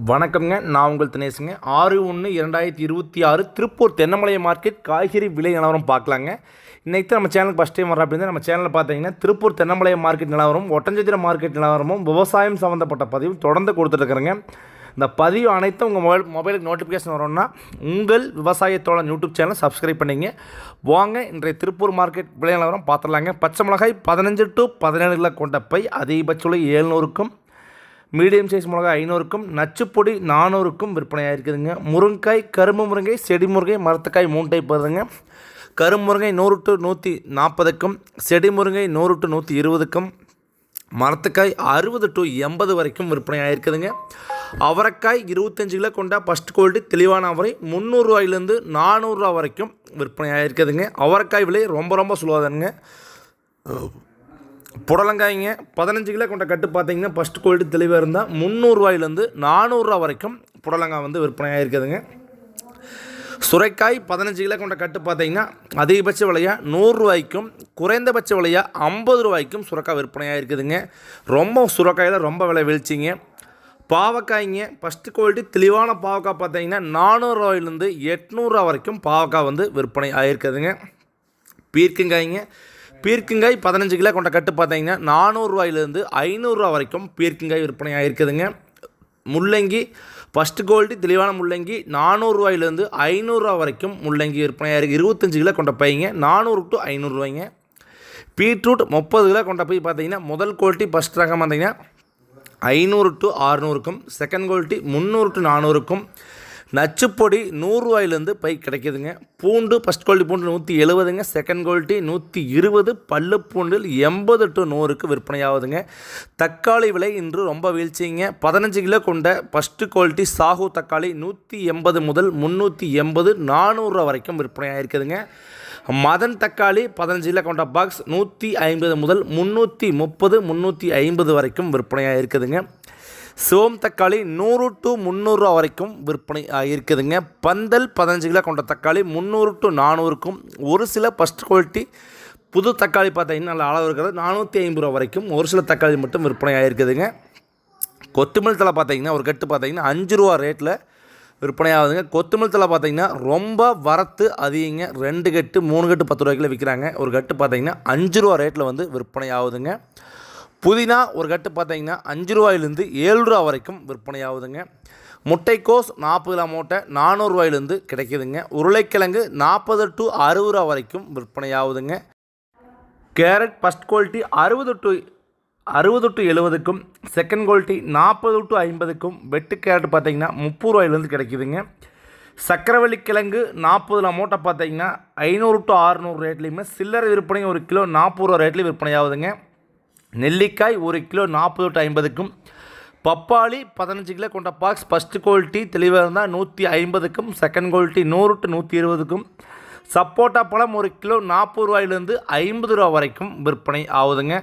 வணக்கம்ங்க. நான் உங்கள் தினேஷுங்க. 6/1/2026 திருப்பூர் தென்னமலை மார்க்கெட் காய்கறி விலை நிலவரம் பார்க்கலாங்க. இன்றைக்கி தான் நம்ம சேனலுக்கு ஃபஸ்ட் டைம் வர அப்படின்னா நம்ம சேனலில் பார்த்தீங்கன்னா திருப்பூர் தென்னமலை மார்க்கெட் நிலவரம், ஒட்டஞ்சத்திர மார்க்கெட் நிலவரமும், விவசாயம் சம்மந்தப்பட்ட பதிவும் தொடர்ந்து கொடுத்துட்ருக்குறேங்க. இந்த பதிவு அனைத்தும் உங்கள் மொபைலுக்கு நோட்டிஃபிகேஷன் வரோன்னா உங்கள் விவசாயத்தோட யூடியூப் சேனல் சப்ஸ்கிரைப் பண்ணிங்க. வாங்க இன்றைய திருப்பூர் மார்க்கெட் விலை நிலவரம் பார்த்துடலாங்க. பச்சை மிளகாய் 15 to 17 கிலோ கொண்ட பை அதிகபட்ச விலை 700க்கும், மீடியம் சைஸ் மிளகாய் 500க்கும், நச்சுப்பொடி 400க்கும் விற்பனையாக இருக்குதுங்க. முருங்கைக்காய், கரும்பு முருங்கை, செடி முருங்கை, மரத்துக்காய் 3 டைப் வருதுங்க. கரும்பு முருங்கை 100 to 140க்கும், செடி முருங்கை 100 to 120க்கும், மரத்துக்காய் 60 to 80 வரைக்கும் விற்பனையாக இருக்குதுங்க. அவரைக்காய் 25 கிலோ கொண்ட ஃபஸ்ட் குவாலிட்டி தெளிவான அவரை 300 ரூபாயிலேருந்து 400 ரூபா வரைக்கும் விற்பனையாக இருக்குதுங்க. அவரைக்காய் விலை ரொம்ப சுலோதானுங்க. புடலங்காய்ங்க 15 கிலோ கொண்ட கட்டு பார்த்தீங்கன்னா ஃபஸ்ட் குவாலிட்டி தெளிவாக இருந்தால் 300 ரூபாயிலேருந்து 400 ரூபா வரைக்கும் புடலங்காய் வந்து விற்பனையாக இருக்குதுங்க. சுரைக்காய் 15 கிலோ கொண்ட கட்டு பார்த்தீங்கன்னா அதிகபட்ச விலையாக 100 ரூபாய்க்கும், குறைந்தபட்ச விலையாக 50 ரூபாய்க்கும் சுரைக்காய் விற்பனையாக இருக்குதுங்க. சுரைக்காயில் ரொம்ப விலை வீழ்ச்சிங்க. பாவக்காய்ங்க ஃபஸ்ட்டு குவாலிட்டி தெளிவான பாவக்காய் பார்த்தீங்கன்னா 400 ரூபாயிலேருந்து 800 ரூபா வரைக்கும் பாவக்காய் வந்து விற்பனை ஆகிருக்குதுங்க. பீர்க்கங்காய் 15 கிலோ கொண்ட கட்டு பார்த்தீங்கன்னா 400 ரூபாயிலேருந்து 500 ரூபா வரைக்கும் பீர்க்கங்காய் விற்பனை ஆகிருக்குதுங்க. முள்ளங்கி ஃபஸ்ட்டு குவாலிட்டி தெளிவான முள்ளங்கி 400 ரூபாயிலேருந்து 500 ரூபா வரைக்கும் முள்ளங்கி விற்பனை ஆகிருக்கு. 25 கிலோ கொண்ட பையங்க 400 to 500 ரூபாய்ங்க. பீட்ரூட் 30 கிலோ கொண்ட பை பார்த்தீங்கன்னா முதல் குவாலிட்டி ஃபஸ்ட் ரகம் பார்த்தீங்கன்னா 500 to 600க்கும், செகண்ட் குவாலிட்டி 300 to 400க்கும், நச்சுப்பொடி 100 ரூபாயிலேருந்து பை கிடைக்கிதுங்க. பூண்டு ஃபஸ்ட் குவாலிட்டி பூண்டு 170ங்க, செகண்ட் குவாலிட்டி 120, பல்லு பூண்டில் 80 to 100க்கு விற்பனையாகுதுங்க. தக்காளி விலை இன்று ரொம்ப வீழ்ச்சிங்க. 15 கிலோ கொண்ட ஃபஸ்ட்டு குவாலிட்டி சாகு தக்காளி 180 முதல் 380, 400 ரூபா வரைக்கும் விற்பனையாக இருக்குதுங்க. மதன் தக்காளி 15 கிலோ கொண்ட பாக்ஸ் 150 முதல் 330, 350 வரைக்கும் விற்பனையாக இருக்குதுங்க. சோம் தக்காளி 100 to 300 ரூபா வரைக்கும் விற்பனை இருக்குதுங்க. பந்தல் 15 கிலோ கொண்ட தக்காளி 300 to 400க்கும், ஒரு சில ஃபஸ்ட் குவாலிட்டி புது தக்காளி பார்த்தீங்கன்னா நல்ல அளவு இருக்கிறது 450 ரூபா வரைக்கும் ஒரு சில தக்காளி மட்டும் விற்பனை ஆகிருக்குதுங்க. கொத்தமல்லி தலை பார்த்தீங்கன்னா ஒரு கட்டு பார்த்தீங்கன்னா 5 ரூபா ரேட்டில் விற்பனையாகுதுங்க. கொத்தமல்லி தலை பார்த்தீங்கன்னா ரொம்ப வரத்து அதிகங்க. 2 கட்டு 3 கட்டு 10 ரூபாய்க்குள்ள விற்கிறாங்க. ஒரு கட்டு பார்த்தீங்கன்னா 5 ரூபா ரேட்டில் வந்து விற்பனை ஆகுதுங்க. புதினா ஒரு கட்டு பார்த்தீங்கன்னா 5 ரூபாயிலேருந்து 7 ரூபா வரைக்கும் விற்பனை ஆகுதுங்க. முட்டைக்கோஸ் 40 கிலோ மூட்டை 400 ரூபாயிலேருந்து கிடைக்குதுங்க. உருளைக்கிழங்கு 40 to 60 ரூபா வரைக்கும் விற்பனை ஆகுதுங்க. கேரட் ஃபஸ்ட் குவாலிட்டி 60 to 70க்கும், செகண்ட் குவாலிட்டி 40 to 50க்கும், வெட்டு கேரட் பார்த்தீங்கன்னா 30 ரூபாயிலேருந்து கிடைக்குதுங்க. சக்கரவள்ளி கிழங்கு 40 கிலோ மூட்டை பார்த்தீங்கன்னா 500 to 600 ரேட்லேயுமே, சில்லறை விற்பனை 1 கிலோ 40 ரூபா ரேட்லேயும் விற்பனை ஆகுதுங்க. நெல்லிக்காய் 1 கிலோ 40 to 50க்கும், பப்பாளி 15 கிலோ கொண்ட பாக்ஸ் ஃபஸ்ட்டு குவாலிட்டி தெளிவாக இருந்தால் 150க்கும், செகண்ட் குவாலிட்டி 100 to 120க்கும், சப்போட்டா பழம் 1 கிலோ 40 ரூபாயிலேருந்து 50 ரூபா வரைக்கும் விற்பனை ஆகுதுங்க.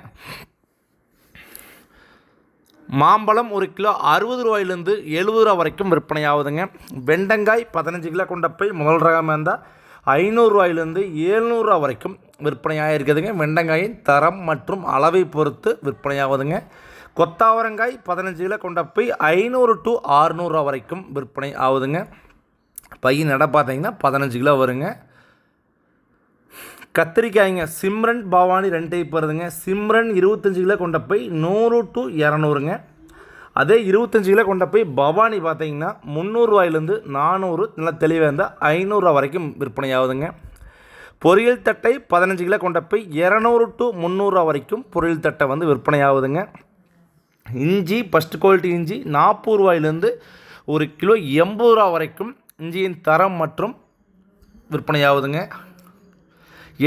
மாம்பழம் 1 கிலோ 60 ரூபாயிலேருந்து 70 ரூபா வரைக்கும் விற்பனை ஆகுதுங்க. வெண்டங்காய் 15 கிலோ கொண்ட பை முதல் ரகமாக இருந்தால் 500 ரூபாயிலேருந்து 700 ரூபா வரைக்கும் விற்பனையாக இருக்குதுங்க. வெண்டங்காயின் தரம் மற்றும் அளவை பொறுத்து விற்பனையாகுதுங்க. கொத்தாவரங்காய் 15 கிலோ கொண்ட பை 500 to 600 ரூபா வரைக்கும் விற்பனை ஆகுதுங்க. பையன் நட பார்த்தீங்கன்னா 15 கிலோ வருங்க. கத்திரிக்காய்ங்க சிம்ரன் பவானி 2 டைப் வருதுங்க. சிம்ரன் 25 கிலோ கொண்ட பை 100 to 200ங்க. அதே 25 கிலோ கொண்ட பை பவானி பார்த்தீங்கன்னா 300 ரூபாயிலேருந்து 400, நல்லா தெளிவாக இருந்தால் 500 ரூபா வரைக்கும் விற்பனை ஆகுதுங்க. பொரியல் தட்டை 15 கிலோ கொண்ட பை 200 to 300 ரூபா வரைக்கும் பொரியல் தட்டை வந்து விற்பனை ஆகுதுங்க. இஞ்சி ஃபஸ்ட் குவாலிட்டி இஞ்சி 40 ரூபாயிலேருந்து 1 கிலோ 80 ரூபா வரைக்கும் இஞ்சியின் தரம் மற்றும் விற்பனை ஆகுதுங்க.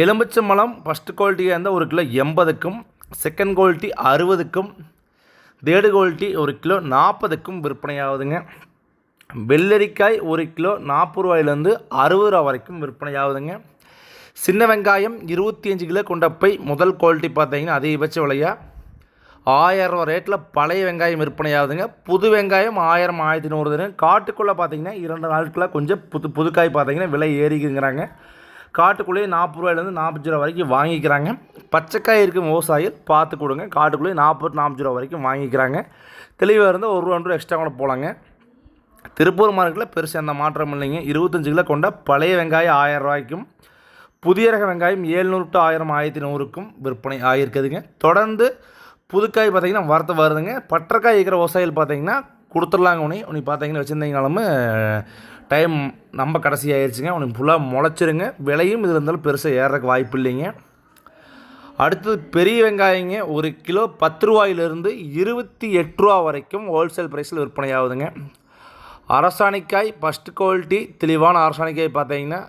எலுமிச்சம்பழம் ஃபஸ்ட் குவாலிட்டியாக இருந்தால் 1 கிலோ 80க்கும், செகண்ட் குவாலிட்டி 60க்கும், தேர்டு குவாலிட்டி 1 கிலோ 40க்கும் விற்பனை ஆகுதுங்க. வெள்ளரிக்காய் 1 கிலோ 40 ரூபாயிலேருந்து 60 ரூபா வரைக்கும் விற்பனை ஆகுதுங்க. சின்ன வெங்காயம் 25 கிலோ கொண்ட பை முதல் குவாலிட்டி பார்த்தீங்கன்னா அதிகபட்ச விலையாக 1000 ரூபா ரேட்டில் பழைய வெங்காயம் விற்பனை ஆகுதுங்க. புது வெங்காயம் 1000, 1100. காட்டுக்குள்ளே பார்த்தீங்கன்னா 2 நாட்களாக கொஞ்சம் புதுக்காய் பார்த்தீங்கன்னா விலை ஏறிக்குங்கிறாங்க. காட்டுக்குள்ளேயே 40 ரூபாயிலேருந்து 40 ரூபா வரைக்கும் வாங்கிக்கிறாங்க. பச்சைக்காய் இருக்கும் விவசாயிகள் பார்த்து கொடுங்க. காட்டுக்குள்ளேயே 40, 40 ரூபா வரைக்கும் வாங்கிக்கிறாங்க. தெளிவாக இருந்தால் 1 ரூபா எக்ஸ்ட்ரா கூட போகலாங்க. திருப்பூர் மார்க்கெட்டில் பெருசாக எந்த மாற்றம் இல்லைங்க. 25 கிலோ கொண்ட பழைய வெங்காயம் 1000 ரூபாய்க்கும், புதிய ரக வெங்காயம் 700 to 1000 1100க்கும் விற்பனை ஆகியிருக்குதுங்க. தொடர்ந்து புதுக்காய் பார்த்திங்கன்னா வரத்து வருதுங்க. பட்டக்காய் இருக்கிற விவசாயிகள் பார்த்திங்கன்னா கொடுத்துடலாங்க. உனி பார்த்திங்கன்னா வச்சுருந்தீங்கனாலும் டைம் நம்ம கடைசி ஆயிடுச்சுங்க. உனக்கு ஃபுல்லாக முளைச்சிருங்க. விலையும் இதில் இருந்தாலும் பெருசாக ஏறதுக்கு வாய்ப்பு இல்லைங்க. அடுத்தது பெரிய வெங்காயங்க 1 கிலோ 10 ரூபாயிலிருந்து 28 ரூபா வரைக்கும் ஹோல்சேல் ப்ரைஸில் விற்பனை ஆகுதுங்க. அரசாணிக்காய் ஃபஸ்ட் குவாலிட்டி தெளிவான அரசாணிக்காய் பார்த்தீங்கன்னா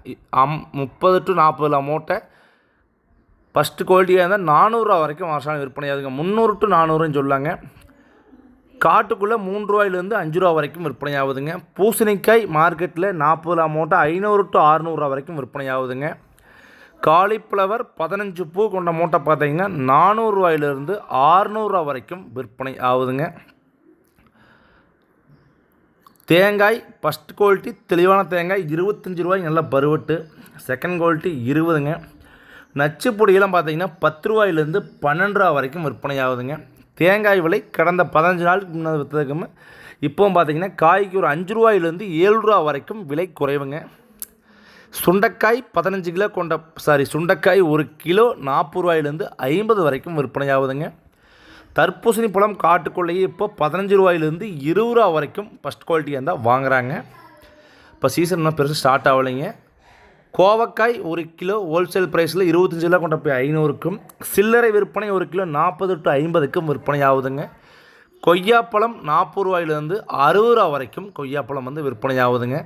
30 to 40 மூட்டை ஃபஸ்ட்டு குவாலிட்டியாக இருந்தால் 400 ரூபா வரைக்கும் அரசாணி விற்பனை ஆகுதுங்க. 300 to 400ன்னு சொல்லாங்க. காட்டுக்குள்ளே 3 ரூபாயிலேருந்து 5 ரூபா வரைக்கும் விற்பனை ஆகுதுங்க. பூசணிக்காய் மார்க்கெட்டில் 40 மூட்டை 500 to 600 ரூபா வரைக்கும் விற்பனை ஆகுதுங்க. காலிஃப்ளவர் 15 பூ கொண்ட மூட்டை பார்த்தீங்கன்னா 400 ரூபாயிலிருந்து 600 ரூபா வரைக்கும் விற்பனை ஆகுதுங்க. தேங்காய் ஃபஸ்ட் குவாலிட்டி தெளிவான தேங்காய் 25 ரூபாய் நல்ல பருவட்டு. Second quality 20ங்க. நச்சு பொடியெல்லாம் பார்த்தீங்கன்னா 10 ரூபாயிலேருந்து 12 ரூபா வரைக்கும் விற்பனை ஆகுதுங்க. தேங்காய் விலை கடந்த 15 நாளுக்கு முன்னாடி விற்றதுக்கும் இப்போவும் பார்த்தீங்கன்னா காய்க்கு ஒரு 5 ரூபாயிலேருந்து 7 ரூபா வரைக்கும் விலை குறைவுங்க. சுண்டைக்காய் 15 கிலோ கொண்ட சுண்டைக்காய் 1 கிலோ 40 ரூபாயிலேருந்து 50 வரைக்கும் விற்பனை ஆகுதுங்க. தர்பூசணி பழம் காட்டுக்குள்ளேயே இப்போ 15 ரூபாயிலேருந்து 20 ரூபா வரைக்கும் ஃபஸ்ட் குவாலிட்டியாக இருந்தால் வாங்குகிறாங்க. இப்போ சீசன் இன்னும் பெருசாக ஸ்டார்ட் ஆகலைங்க. கோவக்காய் 1 கிலோ ஹோல்சேல் ப்ரைஸில் 25 கிலோ கொண்ட போய் 500க்கும், சில்லறை விற்பனை 1 கிலோ 40 to 50க்கும் விற்பனை ஆகுதுங்க. கொய்யாப்பழம் 40 ரூபாயிலேருந்து 60 ரூபா வரைக்கும் கொய்யாப்பழம் விற்பனை ஆகுதுங்க.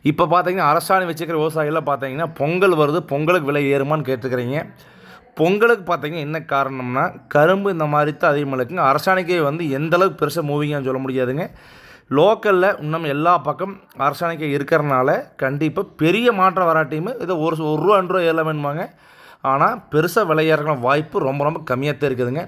இப்போ பார்த்தீங்கன்னா அரசாணை வச்சுக்கிற விவசாயிகள்லாம் பார்த்தீங்கன்னா பொங்கல் வருது, பொங்கலுக்கு விலை ஏறுமான்னு கேட்டுக்கிறீங்க. பொங்கலுக்கு பார்த்தீங்கன்னா என்ன காரணம்னா கரும்பு இந்த மாதிரி தான் அதிகமாக இருக்குங்க. அரசாணைக்கே எந்தளவுக்கு பெருசாக மூவிங்கான்னு சொல்ல முடியாதுங்க. லோக்கலில் இன்னும் எல்லா பக்கம் அரசாணைக்கை இருக்கிறனால கண்டிப்பாக பெரிய மாற்றம் வராட்டியுமே இதை ஒரு ரூபா 2 ரூபா ஏறலாமேன்பாங்க. ஆனால் பெருசாக விலை ஏறக்கான வாய்ப்பு ரொம்ப ரொம்ப கம்மியாக தான் இருக்குதுங்க.